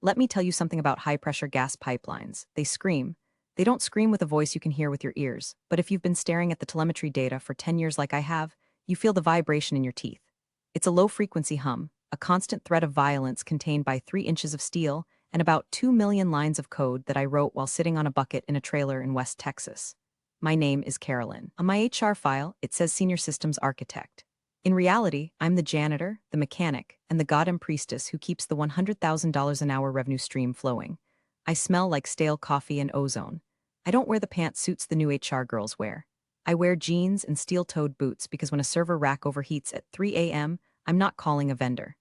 Let me tell you something about high-pressure gas pipelines. They scream. They don't scream with a voice you can hear with your ears, but if you've been staring at the telemetry data for 10 years like I have, you feel the vibration in your teeth. It's a low-frequency hum, a constant threat of violence contained by 3 inches of steel and about 2 million lines of code that I wrote while sitting on a bucket in a trailer in West Texas. My name is Carolyn. On my HR file, it says Senior Systems Architect. In reality, I'm the janitor, the mechanic, and the goddamn priestess who keeps the $100,000 an hour revenue stream flowing. I smell like stale coffee and ozone. I don't wear the pantsuits the new HR girls wear. I wear jeans and steel-toed boots because when a server rack overheats at 3 a.m., I'm not calling a vendor.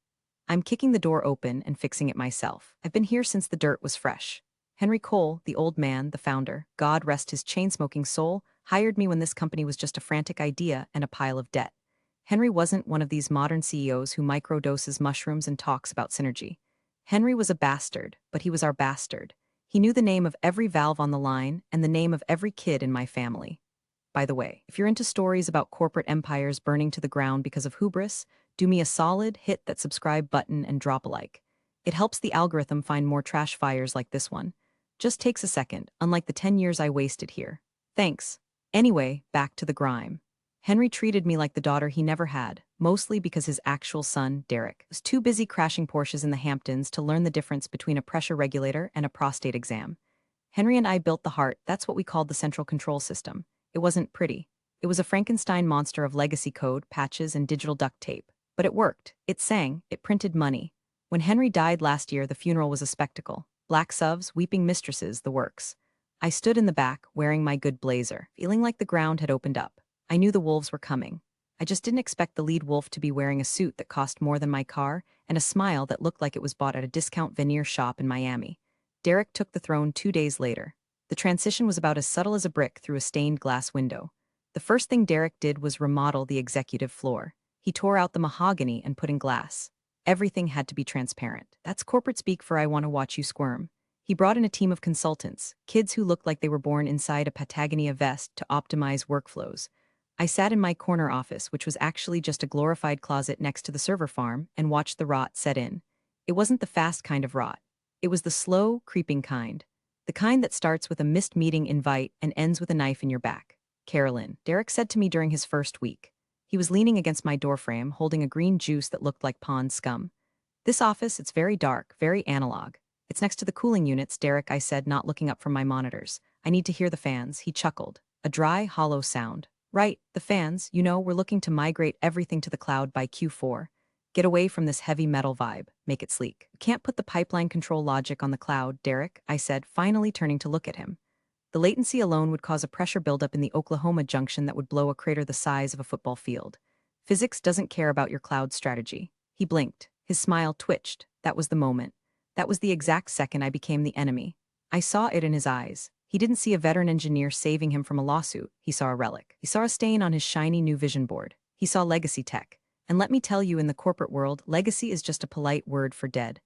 I'm kicking the door open and fixing it myself. I've been here since the dirt was fresh. Henry Cole, the old man, the founder, God rest his chain-smoking soul, hired me when this company was just a frantic idea and a pile of debt. Henry wasn't one of these modern CEOs who microdoses mushrooms and talks about synergy. Henry was a bastard, but he was our bastard. He knew the name of every valve on the line and the name of every kid in my family. By the way, if you're into stories about corporate empires burning to the ground because of hubris, do me a solid, hit that subscribe button and drop a like. It helps the algorithm find more trash fires like this one. Just takes a second, unlike the 10 years I wasted here. Thanks. Anyway, back to the grime. Henry treated me like the daughter he never had, mostly because his actual son, Derek, was too busy crashing Porsches in the Hamptons to learn the difference between a pressure regulator and a prostate exam. Henry and I built the heart, that's what we called the central control system. It wasn't pretty. It was a Frankenstein monster of legacy code, patches, and digital duct tape. But it worked. It sang. It printed money. When Henry died last year, the funeral was a spectacle. Black suvs, weeping mistresses, the works. I stood in the back, wearing my good blazer, feeling like the ground had opened up. I knew the wolves were coming. I just didn't expect the lead wolf to be wearing a suit that cost more than my car and a smile that looked like it was bought at a discount veneer shop in Miami. Derek took the throne 2 days later. The transition was about as subtle as a brick through a stained glass window. The first thing Derek did was remodel the executive floor. He tore out the mahogany and put in glass. Everything had to be transparent. That's corporate speak for I want to watch you squirm. He brought in a team of consultants, kids who looked like they were born inside a Patagonia vest to optimize workflows. I sat in my corner office, which was actually just a glorified closet next to the server farm, and watched the rot set in. It wasn't the fast kind of rot. It was the slow, creeping kind. The kind that starts with a missed meeting invite and ends with a knife in your back. Carolyn, Derek said to me during his first week. He was leaning against my doorframe, holding a green juice that looked like pond scum. This office, it's very dark, very analog. It's next to the cooling units, Derek, I said, not looking up from my monitors. I need to hear the fans, he chuckled. A dry, hollow sound. Right, the fans, we're looking to migrate everything to the cloud by Q4. Get away from this heavy metal vibe, make it sleek. You can't put the pipeline control logic on the cloud, Derek, I said, finally turning to look at him. The latency alone would cause a pressure buildup in the Oklahoma junction that would blow a crater the size of a football field. Physics doesn't care about your cloud strategy. He blinked. His smile twitched. That was the moment. That was the exact second I became the enemy. I saw it in his eyes. He didn't see a veteran engineer saving him from a lawsuit. He saw a relic. He saw a stain on his shiny new vision board. He saw legacy tech. And let me tell you, in the corporate world, legacy is just a polite word for dead.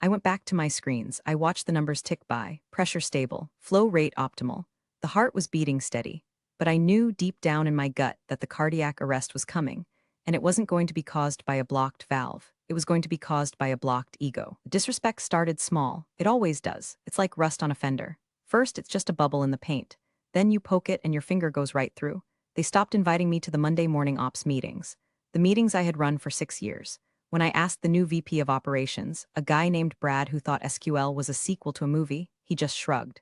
I went back to my screens. I watched the numbers tick by. Pressure stable. Flow rate optimal. The heart was beating steady. But I knew deep down in my gut that the cardiac arrest was coming. And it wasn't going to be caused by a blocked valve. It was going to be caused by a blocked ego. Disrespect started small. It always does. It's like rust on a fender. First, it's just a bubble in the paint. Then you poke it and your finger goes right through. They stopped inviting me to the Monday morning ops meetings. The meetings I had run for 6 years. When I asked the new VP of operations, a guy named Brad who thought SQL was a sequel to a movie, he just shrugged.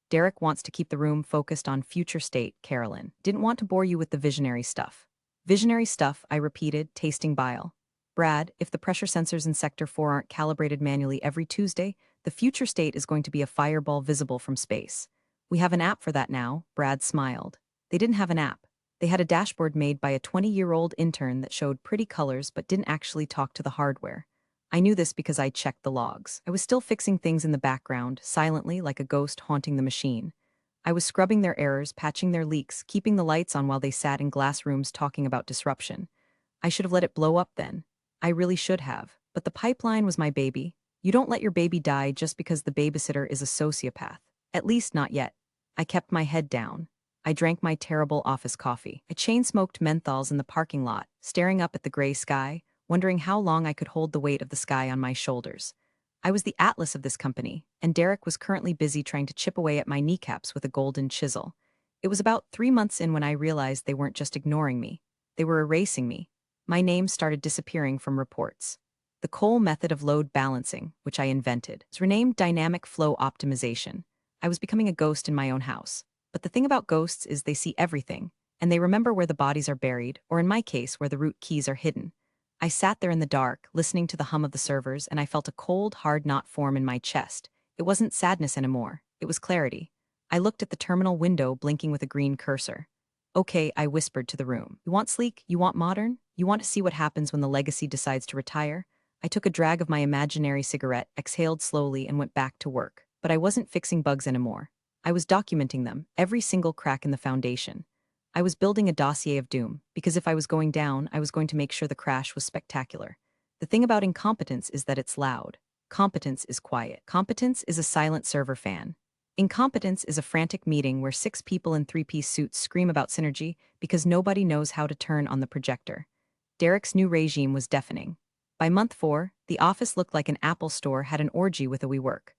Derek wants to keep the room focused on future state, Carolyn. Didn't want to bore you with the visionary stuff. Visionary stuff, I repeated, tasting bile. Brad, if the pressure sensors in Sector 4 aren't calibrated manually every Tuesday, the future state is going to be a fireball visible from space. We have an app for that now, Brad smiled. They didn't have an app. They had a dashboard made by a 20-year-old intern that showed pretty colors but didn't actually talk to the hardware. I knew this because I checked the logs. I was still fixing things in the background, silently like a ghost haunting the machine. I was scrubbing their errors, patching their leaks, keeping the lights on while they sat in glass rooms talking about disruption. I should have let it blow up then. I really should have. But the pipeline was my baby. You don't let your baby die just because the babysitter is a sociopath. At least not yet. I kept my head down. I drank my terrible office coffee. I chain-smoked menthols in the parking lot, staring up at the gray sky, wondering how long I could hold the weight of the sky on my shoulders. I was the atlas of this company, and Derek was currently busy trying to chip away at my kneecaps with a golden chisel. It was about 3 months in when I realized they weren't just ignoring me. They were erasing me. My name started disappearing from reports. The Cole method of load balancing, which I invented, was renamed dynamic flow optimization. I was becoming a ghost in my own house. But the thing about ghosts is they see everything, and they remember where the bodies are buried, or in my case, where the root keys are hidden. I sat there in the dark, listening to the hum of the servers, and I felt a cold, hard knot form in my chest. It wasn't sadness anymore. It was clarity. I looked at the terminal window, blinking with a green cursor. Okay, I whispered to the room. You want sleek? You want modern? You want to see what happens when the legacy decides to retire? I took a drag of my imaginary cigarette, exhaled slowly, and went back to work. But I wasn't fixing bugs anymore. I was documenting them, every single crack in the foundation. I was building a dossier of doom, because if I was going down, I was going to make sure the crash was spectacular. The thing about incompetence is that it's loud. Competence is quiet. Competence is a silent server fan. Incompetence is a frantic meeting where 6 people in 3-piece suits scream about synergy because nobody knows how to turn on the projector. Derek's new regime was deafening. By month 4, the office looked like an Apple store had an orgy with a WeWork.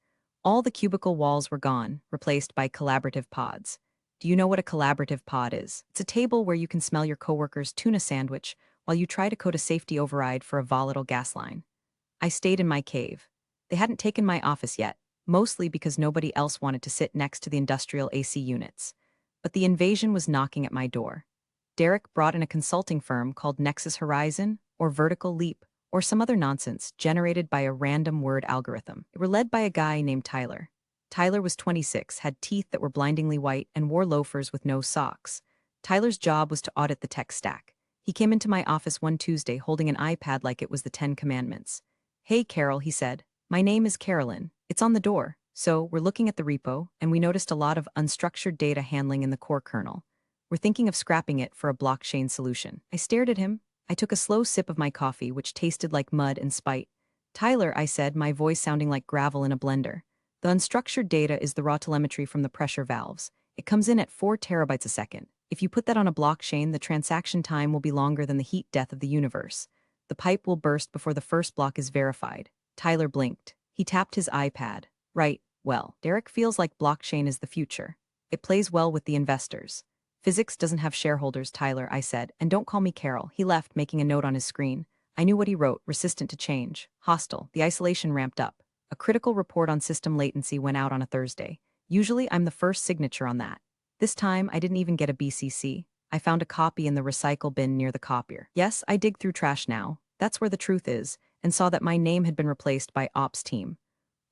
All the cubicle walls were gone, replaced by collaborative pods. Do you know what a collaborative pod is? It's a table where you can smell your coworker's tuna sandwich while you try to code a safety override for a volatile gas line. I stayed in my cave. They hadn't taken my office yet, mostly because nobody else wanted to sit next to the industrial AC units. But the invasion was knocking at my door. Derek brought in a consulting firm called Nexus Horizon, or Vertical Leap, or some other nonsense generated by a random word algorithm. They were led by a guy named Tyler. Tyler was 26, had teeth that were blindingly white, and wore loafers with no socks. Tyler's job was to audit the tech stack. He came into my office one Tuesday holding an iPad like it was the 10 Commandments. Hey, Carol, he said. My name is Carolyn. It's on the door. So, we're looking at the repo, and we noticed a lot of unstructured data handling in the core kernel. We're thinking of scrapping it for a blockchain solution. I stared at him. I took a slow sip of my coffee, which tasted like mud and spite. Tyler, I said, my voice sounding like gravel in a blender. The unstructured data is the raw telemetry from the pressure valves. It comes in at 4 terabytes a second. If you put that on a blockchain, the transaction time will be longer than the heat death of the universe. The pipe will burst before the first block is verified. Tyler blinked. He tapped his iPad. Right, well, Derek feels like blockchain is the future. It plays well with the investors. Physics doesn't have shareholders, Tyler, I said, and don't call me Carol. He left, making a note on his screen. I knew what he wrote, resistant to change. Hostile. The isolation ramped up. A critical report on system latency went out on a Thursday. Usually I'm the first signature on that. This time I didn't even get a BCC. I found a copy in the recycle bin near the copier. Yes, I dig through trash now. That's where the truth is, and saw that my name had been replaced by Ops Team.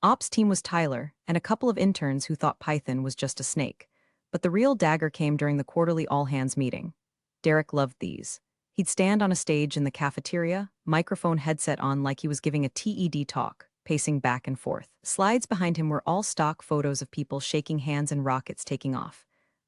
Ops Team was Tyler, and a couple of interns who thought Python was just a snake. But the real dagger came during the quarterly all-hands meeting. Derek loved these. He'd stand on a stage in the cafeteria, microphone headset on like he was giving a TED talk, pacing back and forth. Slides behind him were all stock photos of people shaking hands and rockets taking off.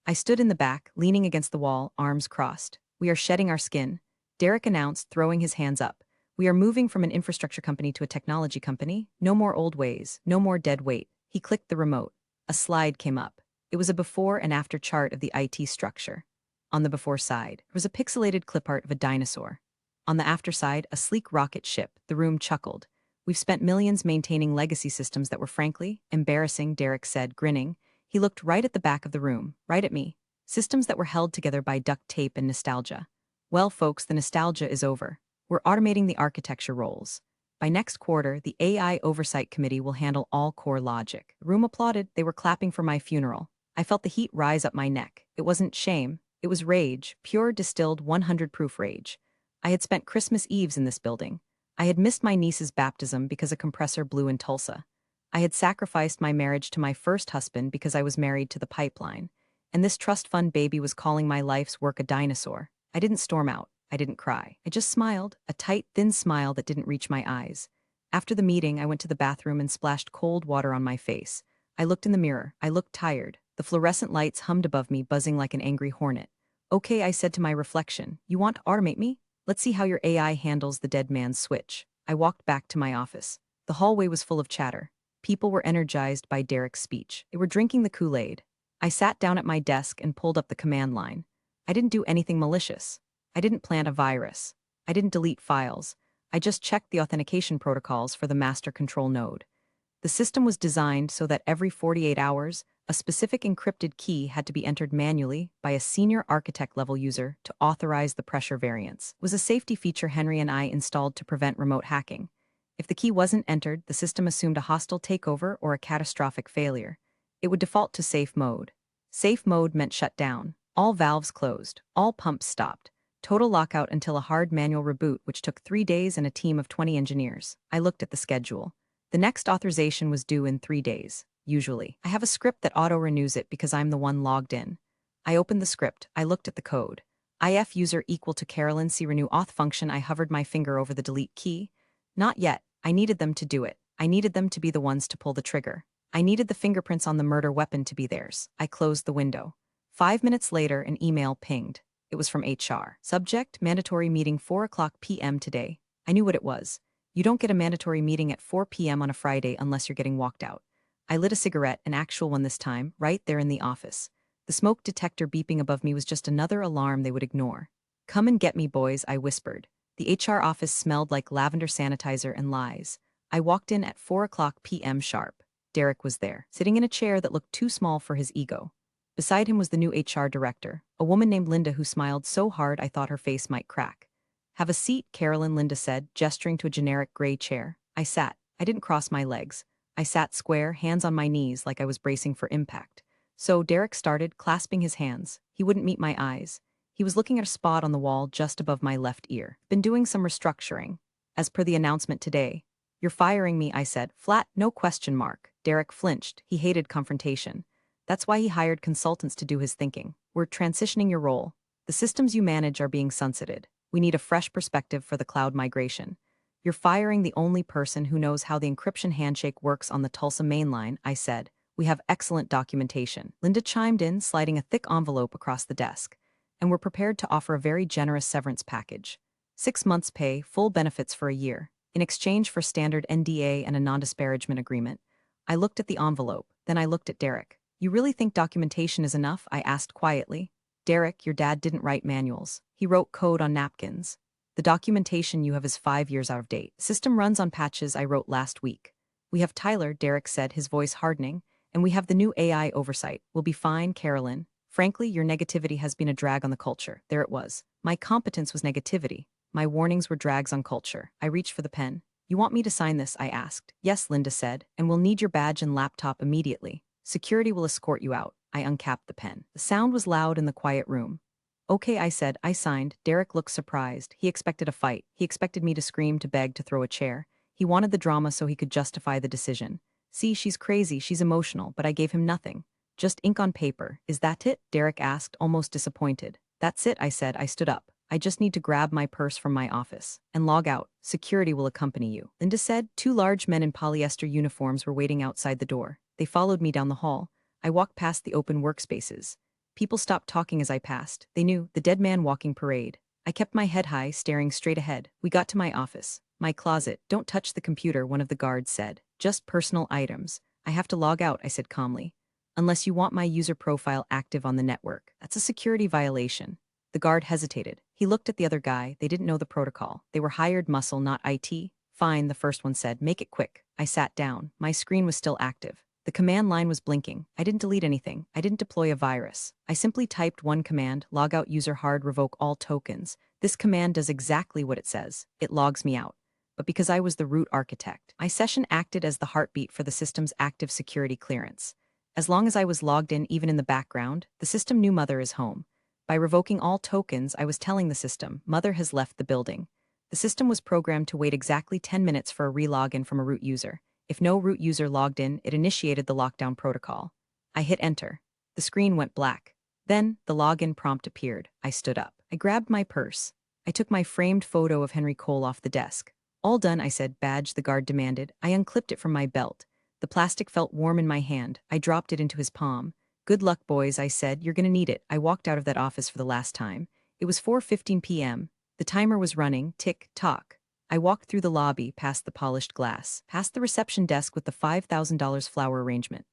I stood in the back, leaning against the wall, arms crossed. We are shedding our skin, Derek announced, throwing his hands up. We are moving from an infrastructure company to a technology company. No more old ways, no more dead weight. He clicked the remote. A slide came up. It was a before and after chart of the IT structure. On the before side, there was a pixelated clip art of a dinosaur. On the after side, a sleek rocket ship. The room chuckled. We've spent millions maintaining legacy systems that were frankly embarrassing, Derek said, grinning. He looked right at the back of the room, right at me. Systems that were held together by duct tape and nostalgia. Well, folks, the nostalgia is over. We're automating the architecture roles. By next quarter, the AI Oversight Committee will handle all core logic. The room applauded. They were clapping for my funeral. I felt the heat rise up my neck. It wasn't shame. It was rage, pure distilled 100 proof rage. I had spent Christmas Eves in this building. I had missed my niece's baptism because a compressor blew in Tulsa. I had sacrificed my marriage to my first husband because I was married to the pipeline. And this trust fund baby was calling my life's work a dinosaur. I didn't storm out. I didn't cry. I just smiled, a tight, thin smile that didn't reach my eyes. After the meeting, I went to the bathroom and splashed cold water on my face. I looked in the mirror. I looked tired. The fluorescent lights hummed above me, buzzing like an angry hornet. Okay, I said to my reflection, you want to automate me? Let's see how your AI handles the dead man's switch. I walked back to my office. The hallway was full of chatter. People were energized by Derek's speech. They were drinking the Kool-Aid. I sat down at my desk and pulled up the command line. I didn't do anything malicious. I didn't plant a virus. I didn't delete files. I just checked the authentication protocols for the master control node. The system was designed so that every 48 hours, a specific encrypted key had to be entered manually by a senior architect-level user to authorize the pressure variance. It was a safety feature Henry and I installed to prevent remote hacking. If the key wasn't entered, the system assumed a hostile takeover or a catastrophic failure. It would default to safe mode. Safe mode meant shut down. All valves closed. All pumps stopped. Total lockout until a hard manual reboot, which took 3 days and a team of 20 engineers. I looked at the schedule. The next authorization was due in 3 days, usually. I have a script that auto-renews it because I'm the one logged in. I opened the script. I looked at the code. IF user equal to Carolyn C renew auth function. I hovered my finger over the delete key. Not yet. I needed them to do it. I needed them to be the ones to pull the trigger. I needed the fingerprints on the murder weapon to be theirs. I closed the window. 5 minutes later, an email pinged. It was from HR. Subject, mandatory meeting 4 p.m. today. I knew what it was. You don't get a mandatory meeting at 4 p.m. on a Friday unless you're getting walked out. I lit a cigarette, an actual one this time, right there in the office. The smoke detector beeping above me was just another alarm they would ignore. Come and get me, boys, I whispered. The HR office smelled like lavender sanitizer and lies. I walked in at 4 p.m. sharp. Derek was there, sitting in a chair that looked too small for his ego. Beside him was the new HR director, a woman named Linda who smiled so hard I thought her face might crack. Have a seat, Carolyn, Linda said, gesturing to a generic gray chair. I sat. I didn't cross my legs. I sat square, hands on my knees like I was bracing for impact. So Derek started, clasping his hands. He wouldn't meet my eyes. He was looking at a spot on the wall just above my left ear. Been doing some restructuring. As per the announcement today. You're firing me, I said, flat, no question mark. Derek flinched. He hated confrontation. That's why he hired consultants to do his thinking. We're transitioning your role. The systems you manage are being sunsetted. We need a fresh perspective for the cloud migration. You're firing the only person who knows how the encryption handshake works on the Tulsa mainline, I said. We have excellent documentation. Linda chimed in, sliding a thick envelope across the desk. And we're prepared to offer a very generous severance package. 6 months pay, full benefits for a year, in exchange for standard NDA and a non-disparagement agreement. I looked at the envelope, then I looked at Derek. You really think documentation is enough? I asked quietly. Derek, your dad didn't write manuals. He wrote code on napkins. The documentation you have is 5 years out of date. System runs on patches I wrote last week. We have Tyler, Derek said, his voice hardening, and we have the new AI oversight. We'll be fine, Carolyn. Frankly, your negativity has been a drag on the culture. There it was. My competence was negativity. My warnings were drags on culture. I reached for the pen. You want me to sign this? I asked. Yes, Linda said, and we'll need your badge and laptop immediately. Security will escort you out. I uncapped the pen. The sound was loud in the quiet room. Okay, I said. I signed. Derek looked surprised. He expected a fight. He expected me to scream, to beg, to throw a chair. He wanted the drama so he could justify the decision. See, she's crazy, she's emotional, but I gave him nothing. Just ink on paper. Is that it? Derek asked, almost disappointed. That's it, I said. I stood up. I just need to grab my purse from my office and log out. Security will accompany you. Linda said. 2 large men in polyester uniforms were waiting outside the door. They followed me down the hall. I walked past the open workspaces. People stopped talking as I passed. They knew, the dead man walking parade. I kept my head high, staring straight ahead. We got to my office. My closet. Don't touch the computer, one of the guards said. Just personal items. I have to log out, I said calmly. Unless you want my user profile active on the network. That's a security violation. The guard hesitated. He looked at the other guy. They didn't know the protocol. They were hired muscle, not IT. Fine, the first one said. Make it quick. I sat down. My screen was still active. The command line was blinking. I didn't delete anything. I didn't deploy a virus. I simply typed one command, log out user hard revoke all tokens. This command does exactly what it says. It logs me out. But because I was the root architect, my session acted as the heartbeat for the system's active security clearance. As long as I was logged in, even in the background, the system knew Mother is home. By revoking all tokens, I was telling the system, Mother has left the building. The system was programmed to wait exactly 10 minutes for a relogin from a root user. If no root user logged in, it initiated the lockdown protocol. I hit enter. The screen went black. Then, the login prompt appeared. I stood up. I grabbed my purse. I took my framed photo of Henry Cole off the desk. All done, I said. Badge, the guard demanded. I unclipped it from my belt. The plastic felt warm in my hand. I dropped it into his palm. Good luck, boys, I said. You're gonna need it. I walked out of that office for the last time. It was 4:15 p.m. The timer was running, tick-tock. I walked through the lobby, past the polished glass, past the reception desk with the $5,000 flower arrangement.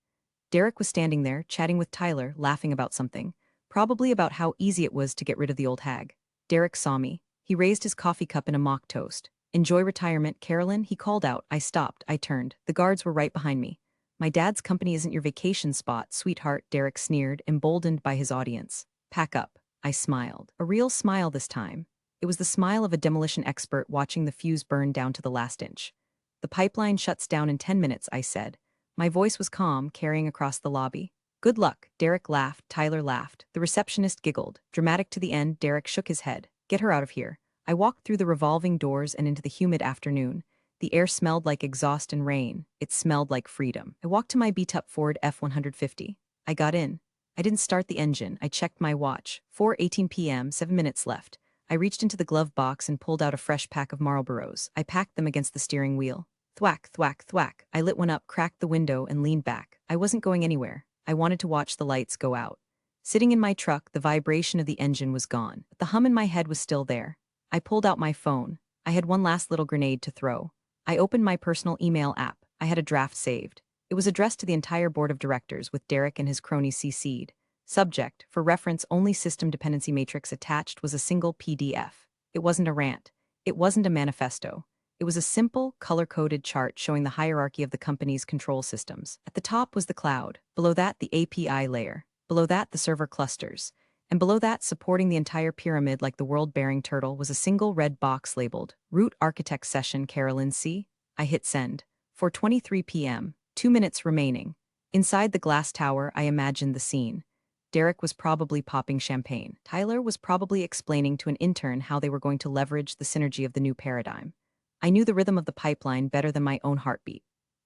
Derek was standing there, chatting with Tyler, laughing about something, probably about how easy it was to get rid of the old hag. Derek saw me. He raised his coffee cup in a mock toast. Enjoy retirement, Carolyn, he called out. I stopped. I turned. The guards were right behind me. My dad's company isn't your vacation spot, sweetheart, Derek sneered, emboldened by his audience. Pack up. I smiled. A real smile this time. It was the smile of a demolition expert watching the fuse burn down to the last inch. The pipeline shuts down in 10 minutes, I said. My voice was calm, carrying across the lobby. Good luck, Derek laughed, Tyler laughed. The receptionist giggled. Dramatic to the end, Derek shook his head. Get her out of here. I walked through the revolving doors and into the humid afternoon. The air smelled like exhaust and rain. It smelled like freedom. I walked to my beat-up Ford F-150. I got in. I didn't start the engine. I checked my watch. 4:18 p.m., 7 minutes left. I reached into the glove box and pulled out a fresh pack of Marlboros. I packed them against the steering wheel. Thwack, thwack, thwack. I lit one up, cracked the window, and leaned back. I wasn't going anywhere. I wanted to watch the lights go out. Sitting in my truck, the vibration of the engine was gone, but the hum in my head was still there. I pulled out my phone. I had one last little grenade to throw. I opened my personal email app. I had a draft saved. It was addressed to the entire board of directors with Derek and his cronies CC'd. Subject, for reference, only system dependency matrix attached was a single PDF. It wasn't a rant. It wasn't a manifesto. It was a simple, color-coded chart showing the hierarchy of the company's control systems. At the top was the cloud. Below that, the API layer. Below that, the server clusters. And below that, supporting the entire pyramid like the world-bearing turtle, was a single red box labeled Root Architect Session Carolyn C. I hit send. 4:23 p.m., 2 minutes remaining. Inside the glass tower, I imagined the scene. Derek was probably popping champagne. Tyler was probably explaining to an intern how they were going to leverage the synergy of the new paradigm. I knew the rhythm of the pipeline better than my own heartbeat.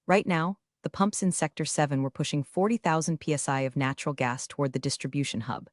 Right now, the pumps in Sector 7 were pushing 40,000 psi of natural gas toward the distribution hub.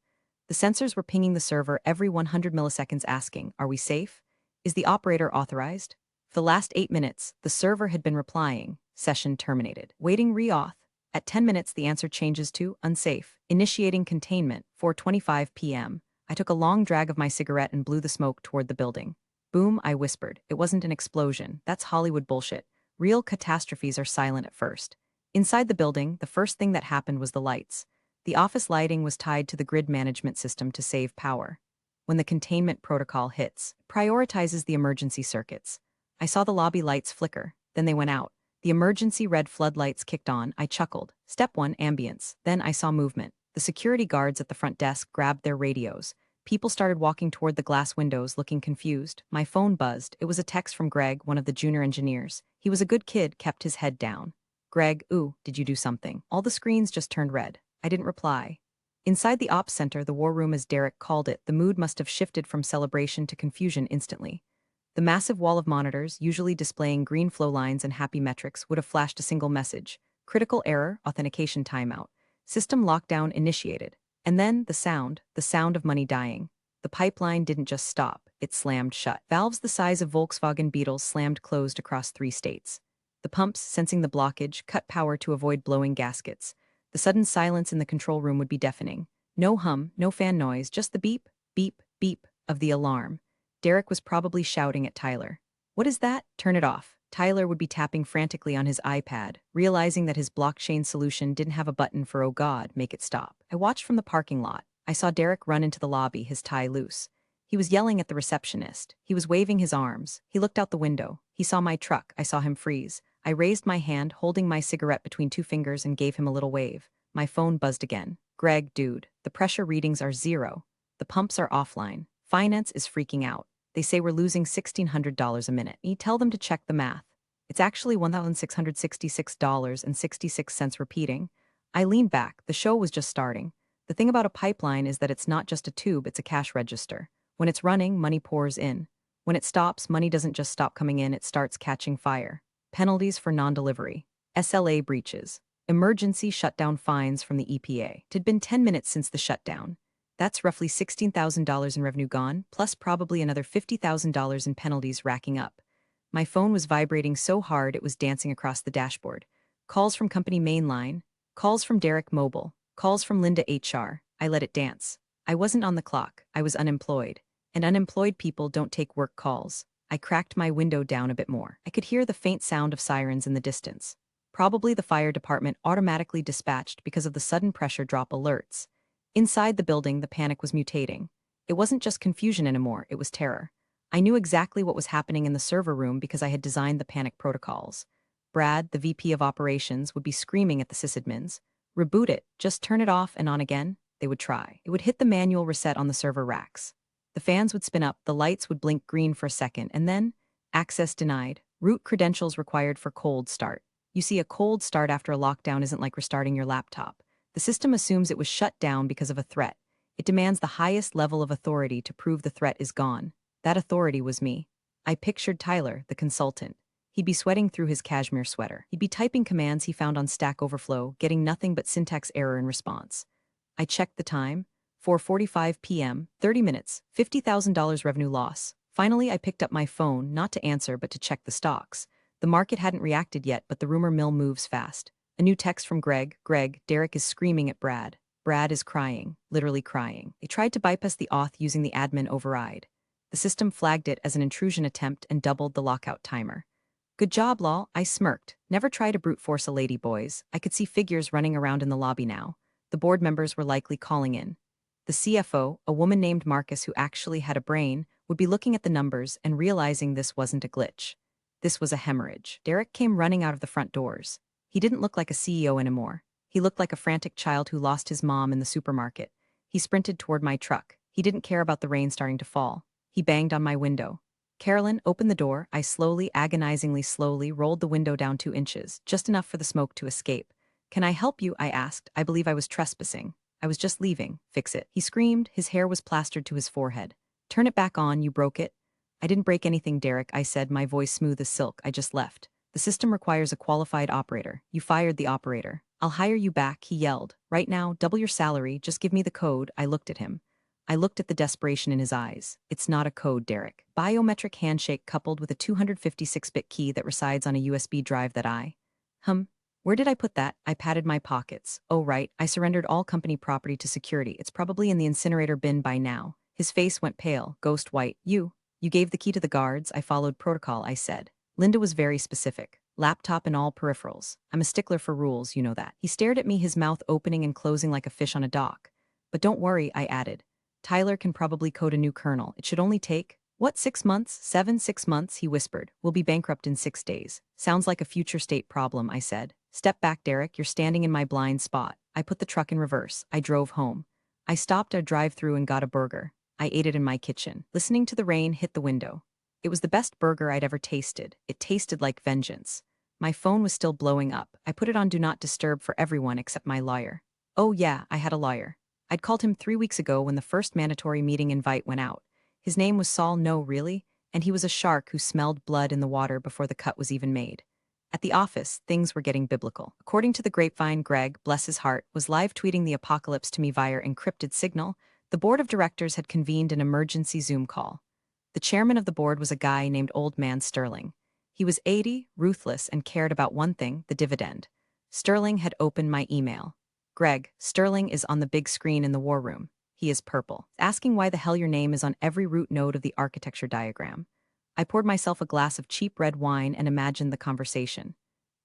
The sensors were pinging the server every 100 milliseconds asking, "Are we safe? Is the operator authorized?" For the last 8 minutes, the server had been replying, "Session terminated." Waiting re-auth. At 10 minutes, the answer changes to "unsafe." Initiating containment. 4:25 p.m. I took a long drag of my cigarette and blew the smoke toward the building. Boom, I whispered. It wasn't an explosion. That's Hollywood bullshit. Real catastrophes are silent at first. Inside the building, the first thing that happened was the lights. The office lighting was tied to the grid management system to save power. When the containment protocol hits, it prioritizes the emergency circuits. I saw the lobby lights flicker, then they went out. The emergency red floodlights kicked on. I chuckled. Step 1, ambience. Then I saw movement. The security guards at the front desk grabbed their radios. People started walking toward the glass windows, looking confused. My phone buzzed. It was a text from Greg, one of the junior engineers. He was a good kid, kept his head down. Greg, ooh, did you do something? All the screens just turned red. I didn't reply. Inside the ops center, the war room as Derek called it, the mood must have shifted from celebration to confusion instantly. The massive wall of monitors, usually displaying green flow lines and happy metrics, would have flashed a single message. Critical error, authentication timeout. System lockdown initiated. And then the sound of money dying. The pipeline didn't just stop, it slammed shut. Valves the size of Volkswagen Beetles slammed closed across 3 states. The pumps, sensing the blockage, cut power to avoid blowing gaskets. The sudden silence in the control room would be deafening. No hum, no fan noise, just the beep, beep, beep of the alarm. Derek was probably shouting at Tyler. "What is that? Turn it off." Tyler would be tapping frantically on his iPad, realizing that his blockchain solution didn't have a button for "Oh God, make it stop." I watched from the parking lot. I saw Derek run into the lobby, his tie loose. He was yelling at the receptionist. He was waving his arms. He looked out the window. He saw my truck. I saw him freeze. I raised my hand, holding my cigarette between 2 fingers, and gave him a little wave. My phone buzzed again. "Greg, dude, the pressure readings are 0. The pumps are offline. Finance is freaking out. They say we're losing $1,600 a minute. You tell them to check the math. It's actually $1,666.66 repeating." I leaned back. The show was just starting. The thing about a pipeline is that it's not just a tube, it's a cash register. When it's running, money pours in. When it stops, money doesn't just stop coming in, it starts catching fire. Penalties for non-delivery. SLA breaches. Emergency shutdown fines from the EPA. It had been 10 minutes since the shutdown. That's roughly $16,000 in revenue gone, plus probably another $50,000 in penalties racking up. My phone was vibrating so hard it was dancing across the dashboard. Calls from company mainline, calls from Derek Mobile, calls from Linda HR. I let it dance. I wasn't on the clock. I was unemployed. And unemployed people don't take work calls. I cracked my window down a bit more. I could hear the faint sound of sirens in the distance. Probably the fire department automatically dispatched because of the sudden pressure drop alerts. Inside the building, the panic was mutating. It wasn't just confusion anymore, it was terror. I knew exactly what was happening in the server room because I had designed the panic protocols. Brad, the VP of operations, would be screaming at the sysadmins. Reboot it, just turn it off and on again. They would try. It would hit the manual reset on the server racks. The fans would spin up, the lights would blink green for a second, and then, access denied, root credentials required for cold start. You see, a cold start after a lockdown isn't like restarting your laptop. The system assumes it was shut down because of a threat. It demands the highest level of authority to prove the threat is gone. That authority was me. I pictured Tyler, the consultant. He'd be sweating through his cashmere sweater. He'd be typing commands he found on Stack Overflow, getting nothing but syntax error in response. I checked the time. 4:45 p.m., 30 minutes, $50,000 revenue loss. Finally, I picked up my phone, not to answer but to check the stocks. The market hadn't reacted yet, but the rumor mill moves fast. A new text from Greg. Greg, Derek is screaming at Brad. Brad is crying, literally crying. They tried to bypass the auth using the admin override. The system flagged it as an intrusion attempt and doubled the lockout timer. Good job, lol, I smirked. Never try to brute force a lady, boys. I could see figures running around in the lobby now. The board members were likely calling in. The CFO, a woman named Marcus who actually had a brain, would be looking at the numbers and realizing this wasn't a glitch. This was a hemorrhage. Derek came running out of the front doors. He didn't look like a CEO anymore. He looked like a frantic child who lost his mom in the supermarket. He sprinted toward my truck. He didn't care about the rain starting to fall. He banged on my window. Carolyn, open the door. I slowly, agonizingly slowly, rolled the window down 2 inches, just enough for the smoke to escape. Can I help you? I asked. I believe I was trespassing. I was just leaving. Fix it. He screamed. His hair was plastered to his forehead. Turn it back on, you broke it. I didn't break anything, Derek, I said, my voice smooth as silk. I just left. The system requires a qualified operator. You fired the operator. I'll hire you back, he yelled. Right now, double your salary, just give me the code. I looked at him. I looked at the desperation in his eyes. It's not a code, Derek. Biometric handshake coupled with a 256-bit key that resides on a USB drive that Where did I put that? I patted my pockets. Oh, right, I surrendered all company property to security. It's probably in the incinerator bin by now. His face went pale, ghost white. You gave the key to the guards. I followed protocol, I said. Linda was very specific. Laptop and all peripherals. I'm a stickler for rules, you know that. He stared at me, his mouth opening and closing like a fish on a dock. But don't worry, I added. Tyler can probably code a new kernel. It should only take, 6 months? 6 months, he whispered. We'll be bankrupt in 6 days. Sounds like a future state problem, I said. Step back, Derek, you're standing in my blind spot. I put the truck in reverse. I drove home. I stopped at a drive-thru and got a burger. I ate it in my kitchen, listening to the rain hit the window. It was the best burger I'd ever tasted. It tasted like vengeance. My phone was still blowing up. I put it on Do Not Disturb for everyone except my lawyer. Oh yeah, I had a lawyer. I'd called him 3 weeks ago when the first mandatory meeting invite went out. His name was Saul, no really, and he was a shark who smelled blood in the water before the cut was even made. At the office, things were getting biblical. According to the grapevine, Greg, bless his heart, was live tweeting the apocalypse to me via encrypted signal. The board of directors had convened an emergency Zoom call. The chairman of the board was a guy named Old Man Sterling. He was 80, ruthless, and cared about one thing, the dividend. Sterling had opened my email. Greg, Sterling is on the big screen in the war room. He is purple, asking why the hell your name is on every root node of the architecture diagram. I poured myself a glass of cheap red wine and imagined the conversation.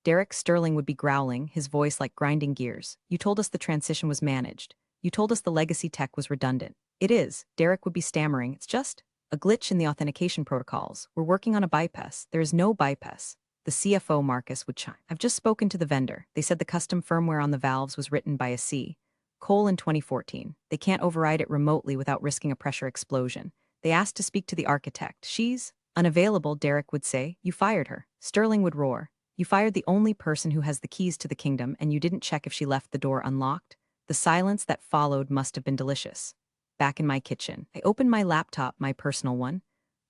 Derek Sterling would be growling, his voice like grinding gears. You told us the transition was managed. You told us the legacy tech was redundant. It is. Derek would be stammering. It's just a glitch in the authentication protocols. We're working on a bypass. There is no bypass. The CFO, Marcus, would chime. I've just spoken to the vendor. They said the custom firmware on the valves was written by a Cole in 2014. They can't override it remotely without risking a pressure explosion. They asked to speak to the architect. She's unavailable, Derek would say. You fired her. Sterling would roar. You fired the only person who has the keys to the kingdom, and you didn't check if she left the door unlocked? The silence that followed must have been delicious. Back in my kitchen, I opened my laptop, my personal one.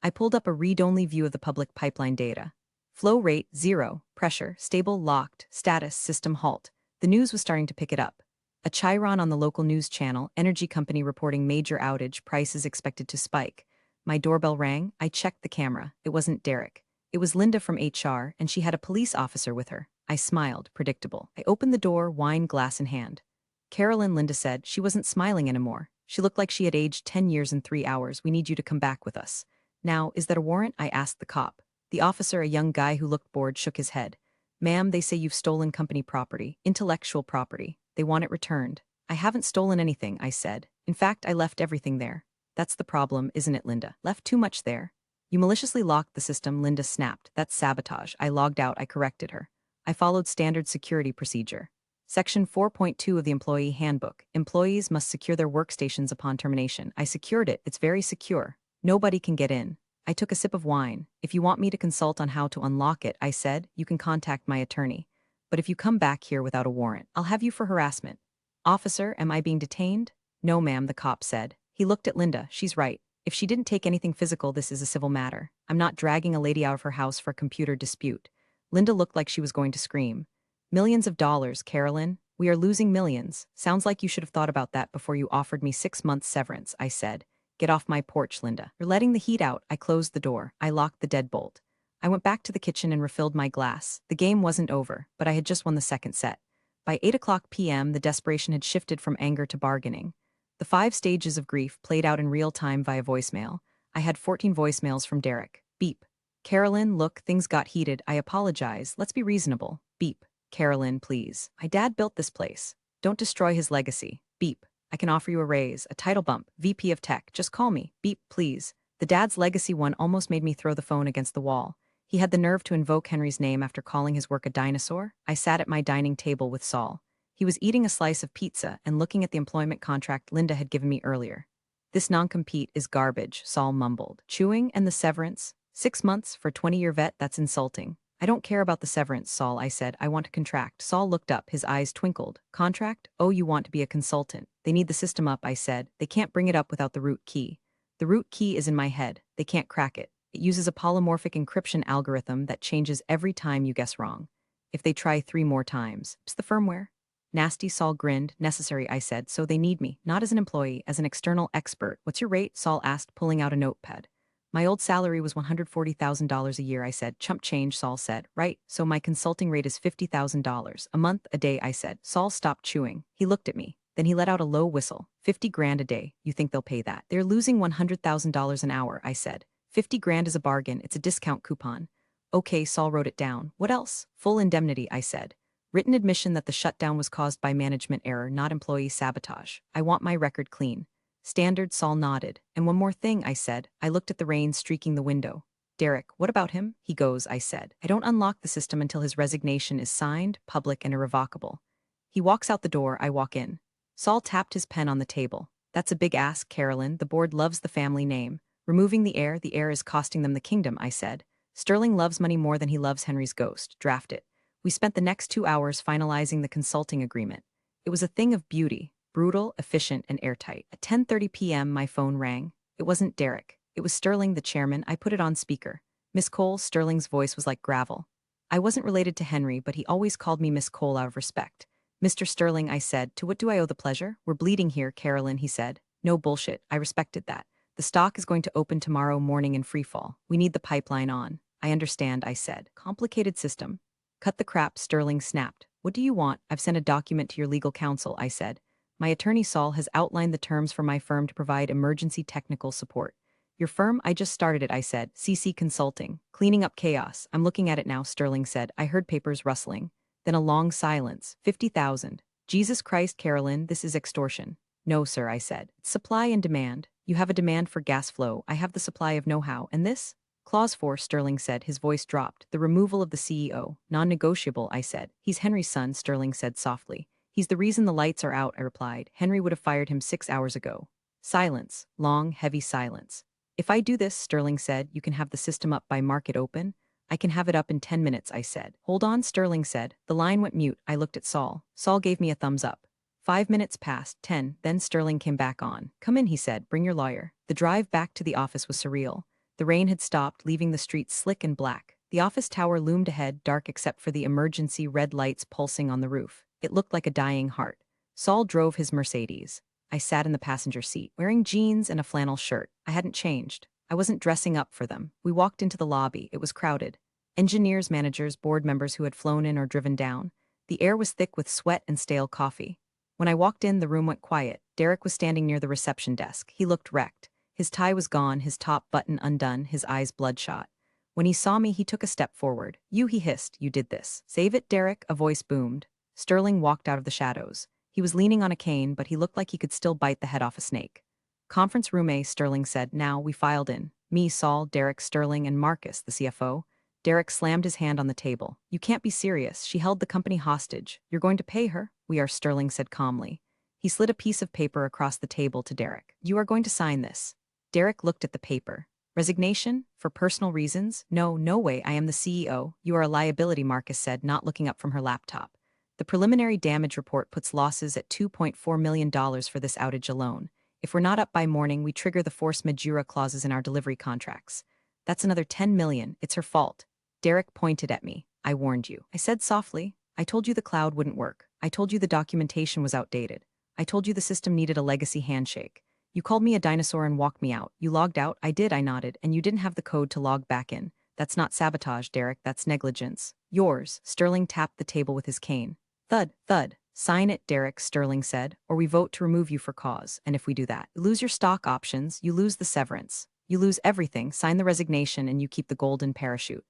I pulled up a read-only view of the public pipeline data. Flow rate, 0. Pressure, stable, locked. Status, system halt. The news was starting to pick it up. A chyron on the local news channel, energy company reporting major outage, prices expected to spike. My doorbell rang. I checked the camera. It wasn't Derek. It was Linda from HR, and she had a police officer with her. I smiled, predictable. I opened the door, wine glass in hand. Carolyn, Linda said. She wasn't smiling anymore. She looked like she had aged 10 years in 3 hours. We need you to come back with us. Now, is that a warrant? I asked the cop. The officer, a young guy who looked bored, shook his head. Ma'am, they say you've stolen company property, intellectual property. They want it returned. I haven't stolen anything, I said. In fact, I left everything there. That's the problem, isn't it, Linda? Left too much there. You maliciously locked the system, Linda snapped. That's sabotage. I logged out, I corrected her. I followed standard security procedure. Section 4.2 of the Employee Handbook. Employees must secure their workstations upon termination. I secured it. It's very secure. Nobody can get in. I took a sip of wine. If you want me to consult on how to unlock it, I said, you can contact my attorney. But if you come back here without a warrant, I'll have you for harassment. Officer, am I being detained? No, ma'am, the cop said. He looked at Linda. She's right. If she didn't take anything physical, this is a civil matter. I'm not dragging a lady out of her house for a computer dispute. Linda looked like she was going to scream. Millions of dollars, Carolyn. We are losing millions. Sounds like you should have thought about that before you offered me 6 months severance, I said. Get off my porch, Linda. You're letting the heat out. I closed the door. I locked the deadbolt. I went back to the kitchen and refilled my glass. The game wasn't over, but I had just won the second set. By 8 p.m., the desperation had shifted from anger to bargaining. The 5 stages of grief played out in real time via voicemail. I had 14 voicemails from Derek. Beep. Carolyn, look, things got heated. I apologize. Let's be reasonable. Beep. Carolyn, please. My dad built this place. Don't destroy his legacy. Beep. I can offer you a raise, a title bump, VP of Tech. Just call me. Beep, please. The dad's legacy one almost made me throw the phone against the wall. He had the nerve to invoke Henry's name after calling his work a dinosaur. I sat at my dining table with Saul. He was eating a slice of pizza and looking at the employment contract Linda had given me earlier. This non-compete is garbage, Saul mumbled. Chewing and the severance? 6 months for a 20-year vet, that's insulting. I don't care about the severance, Saul, I said. I want to contract. Saul looked up, his eyes twinkled. Contract? Oh, you want to be a consultant. They need the system up, I said. They can't bring it up without the root key. The root key is in my head. They can't crack it. It uses a polymorphic encryption algorithm that changes every time you guess wrong. If they try 3 more times, it's the firmware. Nasty, Saul grinned. Necessary, I said, so they need me, not as an employee, as an external expert. What's your rate? Saul asked, pulling out a notepad. My old salary was $140,000 a year, I said. Chump change, Saul said. Right, so my consulting rate is $50,000. A month, a day, I said. Saul stopped chewing. He looked at me. Then he let out a low whistle. 50 grand a day. You think they'll pay that? They're losing $100,000 an hour, I said. 50 grand is a bargain. It's a discount coupon. Okay, Saul wrote it down. What else? Full indemnity, I said. Written admission that the shutdown was caused by management error, not employee sabotage. I want my record clean. Standard, Saul nodded. And one more thing, I said. I looked at the rain streaking the window. Derek, what about him? He goes, I said. I don't unlock the system until his resignation is signed, public, and irrevocable. He walks out the door, I walk in. Saul tapped his pen on the table. That's a big ask, Carolyn. The board loves the family name. Removing the heir is costing them the kingdom, I said. Sterling loves money more than he loves Henry's ghost. Draft it. We spent the next 2 hours finalizing the consulting agreement. It was a thing of beauty. Brutal, efficient, and airtight. At 10:30 p.m., my phone rang. It wasn't Derek. It was Sterling, the chairman. I put it on speaker. Miss Cole, Sterling's voice was like gravel. I wasn't related to Henry, but he always called me Miss Cole out of respect. Mr. Sterling, I said, to what do I owe the pleasure? We're bleeding here, Carolyn, he said. No bullshit. I respected that. The stock is going to open tomorrow morning in freefall. We need the pipeline on. I understand, I said. Complicated system. Cut the crap, Sterling snapped. What do you want? I've sent a document to your legal counsel, I said. My attorney Saul has outlined the terms for my firm to provide emergency technical support. Your firm? I just started it, I said. CC Consulting. Cleaning up chaos. I'm looking at it now, Sterling said. I heard papers rustling. Then a long silence. 50,000. Jesus Christ, Carolyn, this is extortion. No, sir, I said. It's supply and demand. You have a demand for gas flow. I have the supply of know-how. And this? Clause 4, Sterling said. His voice dropped. The removal of the CEO. Non-negotiable, I said. He's Henry's son, Sterling said softly. He's the reason the lights are out, I replied. Henry would have fired him 6 hours ago. Silence. Long, heavy silence. If I do this, Sterling said, you can have the system up by market open. I can have it up in 10 minutes, I said. Hold on, Sterling said. The line went mute. I looked at Saul. Saul gave me a thumbs up. 5 minutes passed, 10, then Sterling came back on. Come in, he said. Bring your lawyer. The drive back to the office was surreal. The rain had stopped, leaving the streets slick and black. The office tower loomed ahead, dark except for the emergency red lights pulsing on the roof. It looked like a dying heart. Saul drove his Mercedes. I sat in the passenger seat, wearing jeans and a flannel shirt. I hadn't changed. I wasn't dressing up for them. We walked into the lobby. It was crowded. Engineers, managers, board members who had flown in or driven down. The air was thick with sweat and stale coffee. When I walked in, the room went quiet. Derek was standing near the reception desk. He looked wrecked. His tie was gone, his top button undone, his eyes bloodshot. When he saw me, he took a step forward. You, he hissed. You did this. Save it, Derek, a voice boomed. Sterling walked out of the shadows. He was leaning on a cane, but he looked like he could still bite the head off a snake. Conference room A, Sterling said. Now, we filed in. Me, Saul, Derek, Sterling, and Marcus, the CFO. Derek slammed his hand on the table. You can't be serious. She held the company hostage. You're going to pay her? We are, Sterling said calmly. He slid a piece of paper across the table to Derek. You are going to sign this. Derek looked at the paper. Resignation? For personal reasons? No, no way, I am the CEO. You are a liability, Marcus said, not looking up from her laptop. The preliminary damage report puts losses at $2.4 million for this outage alone. If we're not up by morning, we trigger the force majeure clauses in our delivery contracts. That's another $10 million. It's her fault. Derek pointed at me. I warned you. I said softly. I told you the cloud wouldn't work. I told you the documentation was outdated. I told you the system needed a legacy handshake. You called me a dinosaur and walked me out. You logged out. I did, I nodded, and you didn't have the code to log back in. That's not sabotage, Derek. That's negligence. Yours. Sterling tapped the table with his cane. Thud, thud. Sign it, Derek, Sterling said, or we vote to remove you for cause. And if we do that, you lose your stock options, you lose the severance. You lose everything. Sign the resignation and you keep the golden parachute.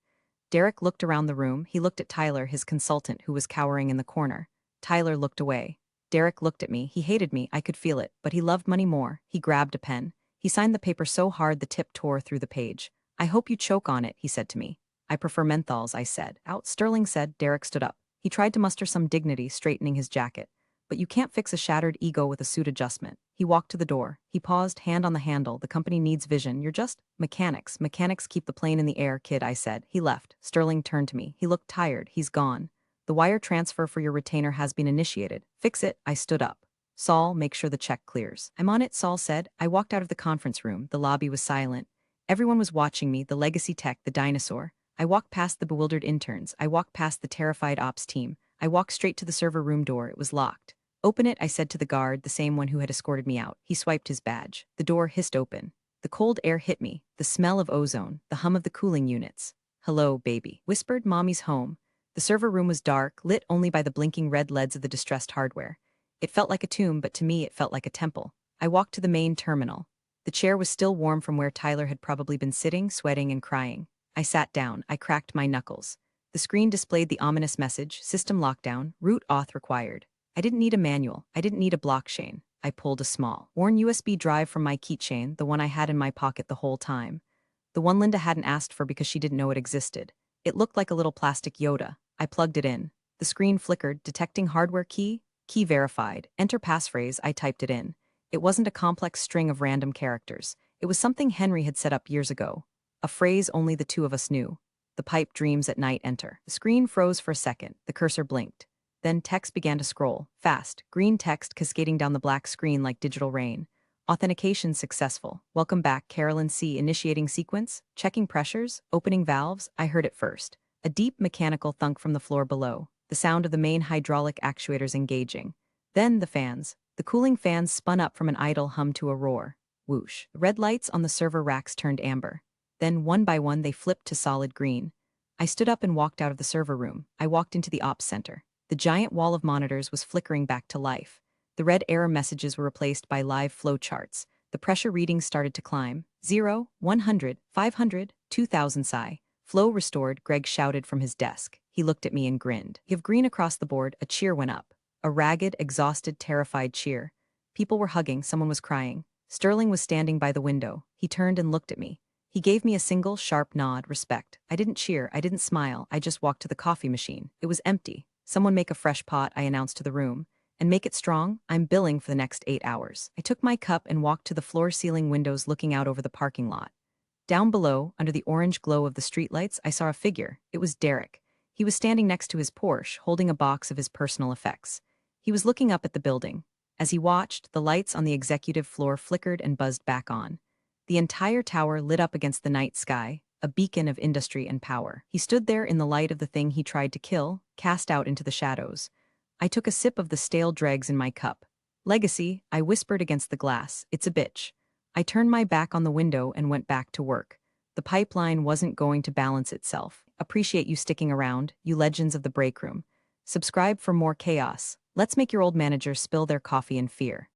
Derek looked around the room. He looked at Tyler, his consultant, who was cowering in the corner. Tyler looked away. Derek looked at me. He hated me. I could feel it. But he loved money more. He grabbed a pen. He signed the paper so hard the tip tore through the page. I hope you choke on it, he said to me. I prefer menthols, I said. Out, Sterling said. Derek stood up. He tried to muster some dignity, straightening his jacket. But you can't fix a shattered ego with a suit adjustment. He walked to the door. He paused, hand on the handle. The company needs vision. You're just mechanics. Mechanics keep the plane in the air, kid, I said. He left. Sterling turned to me. He looked tired. He's gone. The wire transfer for your retainer has been initiated. Fix it. I stood up. Saul, make sure the check clears. I'm on it, Saul said. I walked out of the conference room. The lobby was silent. Everyone was watching me, the legacy tech, the dinosaur. I walked past the bewildered interns. I walked past the terrified ops team. I walked straight to the server room door. It was locked. Open it, I said to the guard, the same one who had escorted me out. He swiped his badge. The door hissed open. The cold air hit me, the smell of ozone, the hum of the cooling units. Hello, baby, whispered Mommy's home. The server room was dark, lit only by the blinking red LEDs of the distressed hardware. It felt like a tomb, but to me it felt like a temple. I walked to the main terminal. The chair was still warm from where Tyler had probably been sitting, sweating and crying. I sat down. I cracked my knuckles. The screen displayed the ominous message, system lockdown, root auth required. I didn't need a manual. I didn't need a blockchain. I pulled a small, worn USB drive from my keychain, the one I had in my pocket the whole time. The one Linda hadn't asked for because she didn't know it existed. It looked like a little plastic Yoda. I plugged it in. The screen flickered, detecting hardware key verified, enter passphrase. I typed it in. It wasn't a complex string of random characters. It was something Henry had set up years ago. A phrase only the two of us knew. The pipe dreams at night enter. The screen froze for a second. The cursor blinked. Then text began to scroll. Fast, green text cascading down the black screen like digital rain. Authentication successful. Welcome back, Carolyn C. Initiating sequence. Checking pressures. Opening valves. I heard it first. A deep mechanical thunk from the floor below. The sound of the main hydraulic actuators engaging. Then the fans. The cooling fans spun up from an idle hum to a roar. Whoosh. The red lights on the server racks turned amber. Then, one by one, they flipped to solid green. I stood up and walked out of the server room. I walked into the ops center. The giant wall of monitors was flickering back to life. The red error messages were replaced by live flow charts. The pressure readings started to climb. 0, 100, 500, 2000 psi. Flow restored, Greg shouted from his desk. He looked at me and grinned. Of green across the board, a cheer went up. A ragged, exhausted, terrified cheer. People were hugging, someone was crying. Sterling was standing by the window. He turned and looked at me. He gave me a single, sharp nod, respect. I didn't cheer, I didn't smile, I just walked to the coffee machine. It was empty. Someone make a fresh pot, I announced to the room. And make it strong, I'm billing for the next 8 hours. I took my cup and walked to the floor-ceiling windows looking out over the parking lot. Down below, under the orange glow of the streetlights, I saw a figure. It was Derek. He was standing next to his Porsche, holding a box of his personal effects. He was looking up at the building. As he watched, the lights on the executive floor flickered and buzzed back on. The entire tower lit up against the night sky, a beacon of industry and power. He stood there in the light of the thing he tried to kill, cast out into the shadows. I took a sip of the stale dregs in my cup. Legacy, I whispered against the glass, it's a bitch. I turned my back on the window and went back to work. The pipeline wasn't going to balance itself. Appreciate you sticking around, you legends of the break room. Subscribe for more chaos. Let's make your old managers spill their coffee in fear.